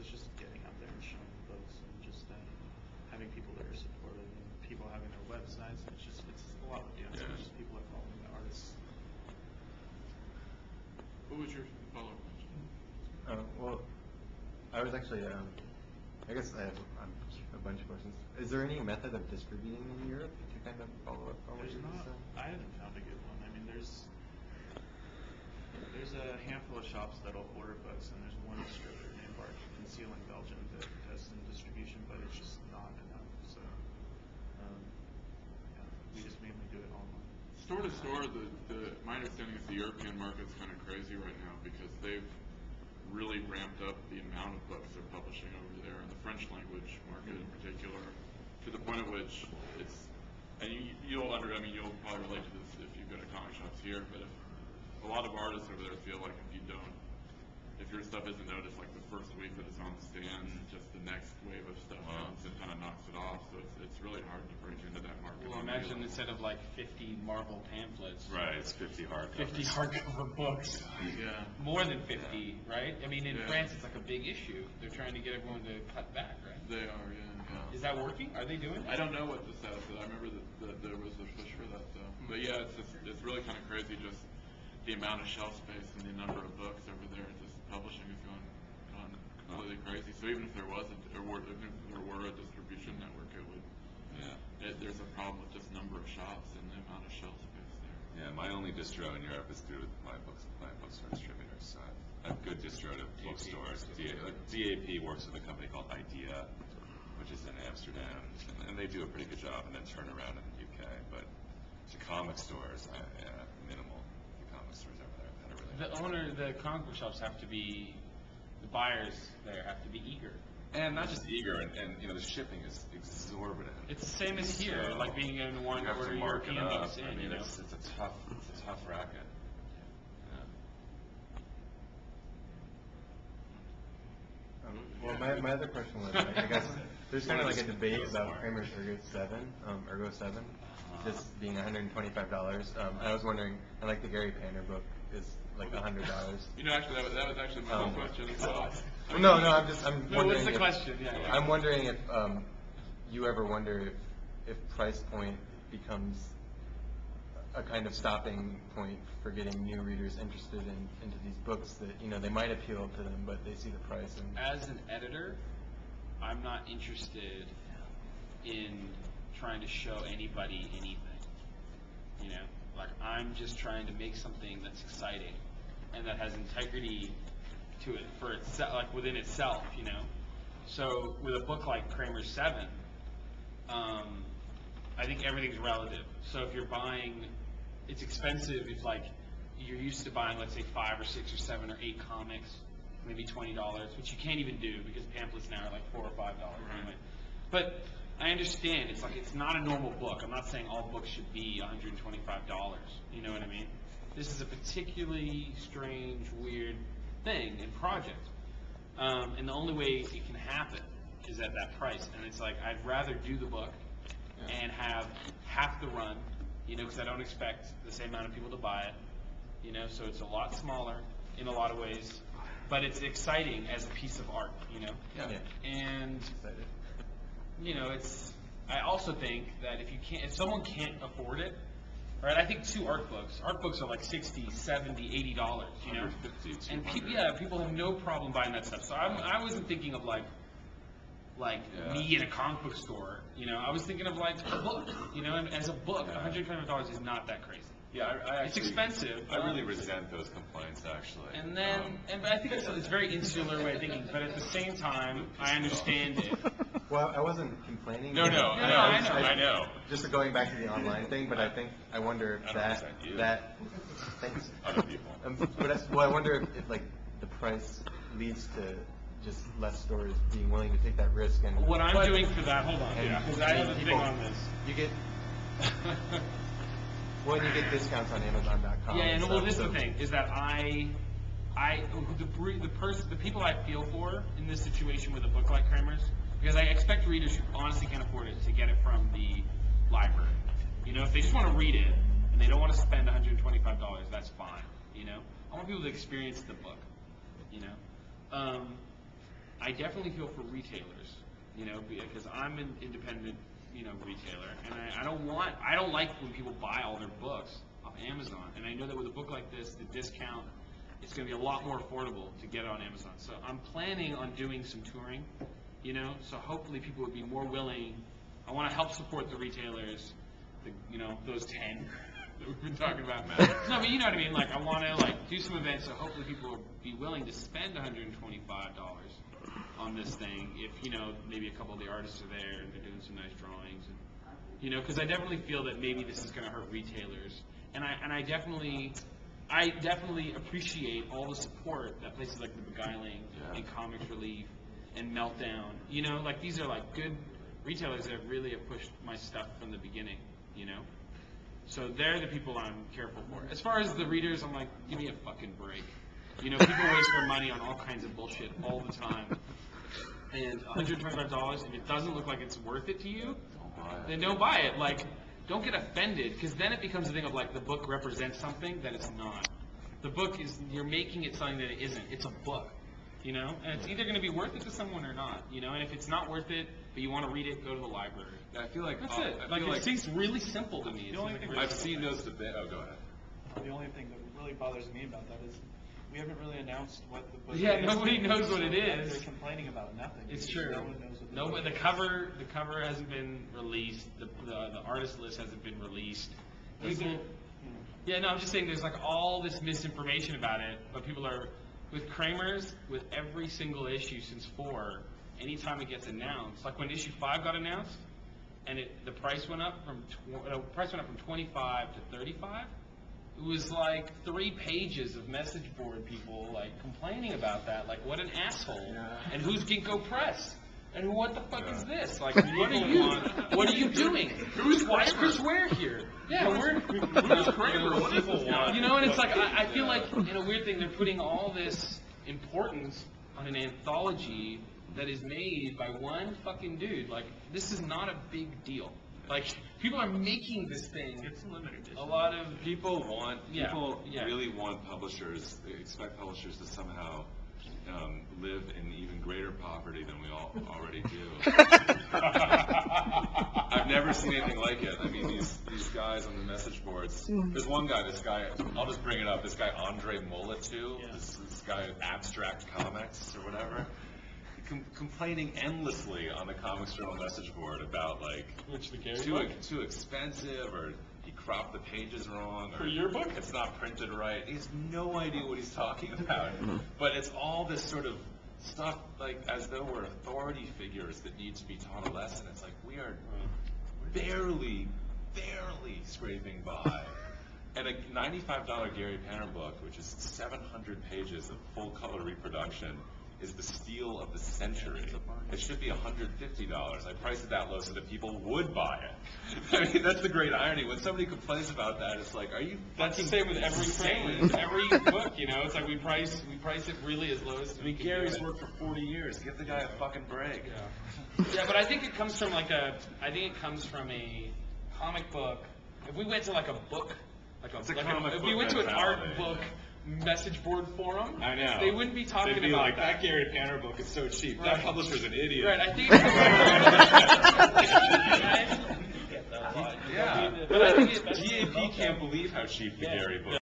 it's just getting out there and showing the books and just having people that are supportive and people having their websites. It's a lot with the answer. It's just people that follow the artists. What was your follow-up question? Well, I was actually, I guess I have a bunch of questions. Is there any method of distributing in Europe to kind of follow up on what There's you're not. saying? I haven't found a good one. I mean, there's a handful of shops that'll order books, and there's one distributor named Bark Conceal in Belgium that does some distribution, but it's just not enough. So, yeah, we just mainly do it online. Store to store, my understanding is the European market's kind of crazy right now because they've really ramped up the amount of books they're publishing over there, in the French language market in particular, to the point at which it's, and you'll probably relate to this if you go to comic shops here, but if a lot of artists over there feel like if your stuff isn't noticed like the first week that it's on the stands, just the next wave of stuff comes and kind of knocks it off. So it's really hard to break into that market. Well, imagine instead of like 50 Marvel pamphlets. Right, it's 50 hardcovers. 50 hardcover books. Yeah. More than 50, right? I mean, in France, it's like a big issue. They're trying to get everyone to cut back, right? They are, yeah. Is that working? Are they doing it? I don't know what the status is. I remember that there was a push for that, though. But yeah, it's really kind of crazy. Just the amount of shelf space and the number of books over there. Just publishing has gone completely crazy. So even if there wasn't, or even if there were a distribution network, it would. Yeah. There's a problem with just number of shops and the amount of shelf space there. Yeah, my only distro in Europe is through my bookstore distributors. So I have good distro to bookstores. DAP works with a company called Idea, which is in Amsterdam, and they do a pretty good job, and then turn around in the UK. But to comic stores, minimal. The comic stores over there. The comic book shops have to be, the buyers there have to be eager. And not just eager, and the shipping is exorbitant. It's the same as here, So like being in one you have order to mark it European up. books in. I mean, it's a tough racket. Well, my other question was, I guess, there's kind of like a debate about Kramer's Ergo 7, just being $125. I was wondering, and like the Gary Panner book is like $100. Actually, that was actually my whole question as well. No, I'm wondering. What's the question? Yeah. I'm wondering if you ever wonder if price point becomes a kind of stopping point for getting new readers interested into these books that they might appeal to them, but they see the price. And as an editor, I'm not interested in trying to show anybody anything. Like I'm just trying to make something that's exciting and that has integrity to it for itself, like within itself. So with a book like Kramer's 7, I think everything's relative. So if you're buying, it's expensive if like you're used to buying, let's say 5 or 6 or 7 or 8 comics, maybe $20, which you can't even do because pamphlets now are like $4 or $5 anyway. But I understand it's not a normal book. I'm not saying all books should be $125. You know what I mean? This is a particularly strange, weird thing and project, and the only way it can happen is at that price. And it's like I'd rather do the book and have half the run, because I don't expect the same amount of people to buy it, so it's a lot smaller in a lot of ways, but it's exciting as a piece of art, and I also think that if someone can't afford it, right? I think 2 art books are like $60, $70, $80, and people have no problem buying that stuff. So I wasn't thinking of like me in a comic book store, I was thinking of like a book, and as a book, $125 is not that crazy. Yeah, it's expensive. I really resent those complaints, actually. And then, I think it's a very insular way of thinking, but at the same time, I understand it. Well, I wasn't complaining. No, I know. Just going back to the online thing, but I wonder if that thanks. Other people. I wonder if like the price leads to just less stores being willing to take that risk. And what I'm doing for that, hold on, because I have a thing on this. You get. Well, you get discounts on Amazon.com. Yeah, and well, this is the thing, is that the people I feel for in this situation with a book like Kramer's, because I expect readers who honestly can't afford it to get it from the library. If they just want to read it and they don't want to spend $125, that's fine. I want people to experience the book. I definitely feel for retailers, because I'm an independent, retailer, and I don't like when people buy all their books off Amazon, and I know that with a book like this, the discount, it's going to be a lot more affordable to get it on Amazon. So I'm planning on doing some touring, so hopefully people would be more willing. I want to help support the retailers, those 10 that we've been talking about. No, but you know what I mean. Like, I want to do some events, so hopefully people will be willing to spend $125 on this thing if maybe a couple of the artists are there and they're doing some nice drawings, and because I definitely feel that maybe this is going to hurt retailers, and I definitely appreciate all the support that places like The Beguiling and Comics Relief and Meltdown, these are good retailers that really have pushed my stuff from the beginning, so they're the people I'm careful for. As far as the readers, I'm like, give me a fucking break. People waste their money on all kinds of bullshit all the time, and $125, if it doesn't look like it's worth it to you, then don't buy it. Don't get offended, because then it becomes a thing of the book represents something that it's not. The book you're making it something that it isn't. It's a book, and it's either going to be worth it to someone or not, and if it's not worth it, but you want to read it, go to the library. I feel like That's it. It seems really simple to me. The only thing I've seen those debates. Oh, go ahead. The only thing that really bothers me about that is we haven't really announced what the book Yeah, is. nobody knows what it And is. They're complaining about nothing. It's because true. No one knows what The cover hasn't been released. The artist list hasn't been released. People, yeah, no, I'm just saying there's all this misinformation about it, but people are with Kramer's, with every single issue since 4. Anytime it gets announced, like when issue 5 got announced, and the price went up from 25 to 35. It was 3 pages of message board people complaining about that, what an asshole, and who's Ginkgo Press, and what the fuck is this? What are you doing? Why is Chris Ware here? Yeah, who's Kramer? What is this guy? And it's I feel in a weird thing they're putting all this importance on an anthology that is made by one fucking dude. This is not a big deal. People are making this thing. It's limited edition. A lot of People really yeah. want publishers, they expect publishers to somehow live in even greater poverty than we all already do. I've never seen anything like it. I mean, these guys on the message boards, there's one guy, I'll just bring it up, this guy Andre Molitou, this guy Abstract Comics or whatever, complaining endlessly on the Comics Journal message board about too expensive, or he cropped the pages wrong, or For your book? it's not printed right. He has no idea what he's talking about. But it's all this sort of stuff as though we're authority figures that need to be taught a lesson. It's we are barely scraping by. And a $95 Gary Panner book, which is 700 pages of full color reproduction, is the steal of the century. It should be $150. I priced it that low so that people would buy it. I mean, that's the great irony. When somebody complains about that, it's are you That's the fucking same with every insane? frame, every book. It's we price it really as low as. I mean, Gary's worked for 40 years. Give the guy a fucking break. Yeah, but I think it comes from a comic book. If we went to a book, if we went to an art book message board forum, I know. they wouldn't be talking They'd be about that Gary Panner book is so cheap. Right. That publisher's an idiot. Right, I think. Yeah. But I think GAP can't believe how cheap the Gary book